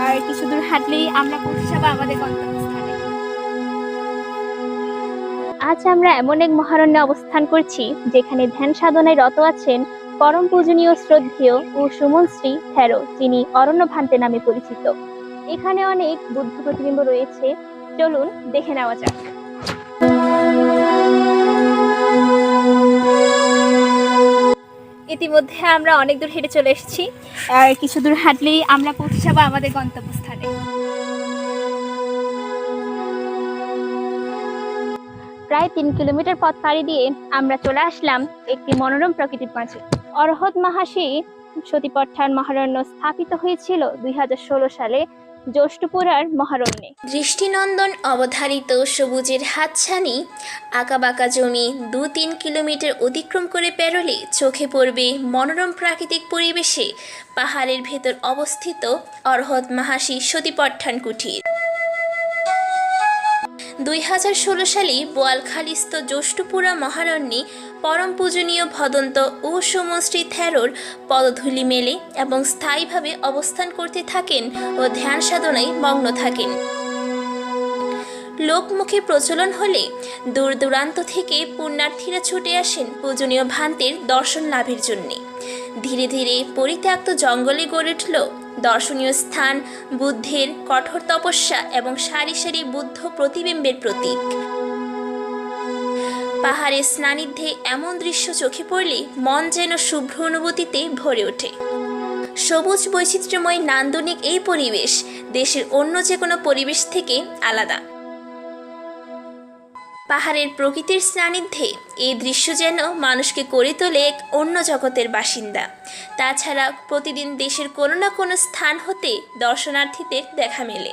আর কিছু দূর হাঁটলেই আমরা পৌঁছে যাবো আমাদের গন্তব্যস্থানে। আজ আমরা এমন এক মহারণ্যে অবস্থান করছি যেখানে ধ্যান সাধনায় রত আছেন পরম পূজনীয় শ্রদ্ধেয় ও সুমন শ্রী থেরো, যিনি অরণ্য ভান্তে নামে পরিচিত। এখানে অনেক বুদ্ধ প্রতিবিম্ব রয়েছে, চলুন দেখে নেওয়া যাক। ইতিমধ্যে আমরা অনেক দূর হেঁটে চলে এসেছি, আর কিছু দূর হাঁটলেই আমরা পৌঁছে যাবো আমাদের গন্তব্যস্থানে। প্রায় 3 কিলোমিটার পথ পাড়ি দিয়ে আমরা চলে আসলাম একটি মনোরম প্রকৃতির মাঝে। অরহত মহাশী সতীপট্টান মহারণ্য স্থাপিত হয়েছিল 2016 সালে জ্যৈষ্ঠপুরার মহারণ্যে। দৃষ্টিনন্দন অবধারিত সবুজের হাতছানি, আঁকাবাঁকা জমি 2-3 কিলোমিটার অতিক্রম করে পেরোলে চোখে পড়বে মনোরম প্রাকৃতিক পরিবেশে পাহাড়ের ভেতর অবস্থিত অরহত মহাশী সতীপট্টান কুঠির। 2016 সালে বোয়ালখালীস্থ জ্যৈষ্ঠপুরা মহারণ্যে পরম পূজনীয় ভদন্ত ও সমশ্রী থেরোর পদধূলি মেলে এবং স্থায়ীভাবে অবস্থান করতে থাকেন ও ধ্যান সাধনায় মগ্ন থাকেন। লোকমুখে প্রচলন হলে দূর দূরান্ত থেকে পুণ্যার্থীরা ছুটে আসেন পূজনীয় ভান্তের দর্শন লাভের জন্যে। ধীরে ধীরে পরিত্যক্ত জঙ্গলে গড়ে উঠল দর্শনীয় স্থান, বুদ্ধের কঠোর তপস্যা এবং সারি সারি বুদ্ধ প্রতিবিম্বের প্রতীক। পাহাড়ের স্নানিধ্যে এমন দৃশ্য চোখে পড়লে মন যেন শুভ্র অনুভূতিতে ভরে ওঠে। সবুজ বৈচিত্র্যময় নান্দনিক এই পরিবেশ দেশের অন্য যে কোনো পরিবেশ থেকে আলাদা। পাহাড়ের প্রকৃতির সান্নিধ্যে এই দৃশ্য যেন মানুষকে করে তোলে এক অন্য জগতের বাসিন্দা। তাছাড়া প্রতিদিন দেশের কোনো না কোনো স্থান হতে দর্শনার্থীদের দেখা মেলে।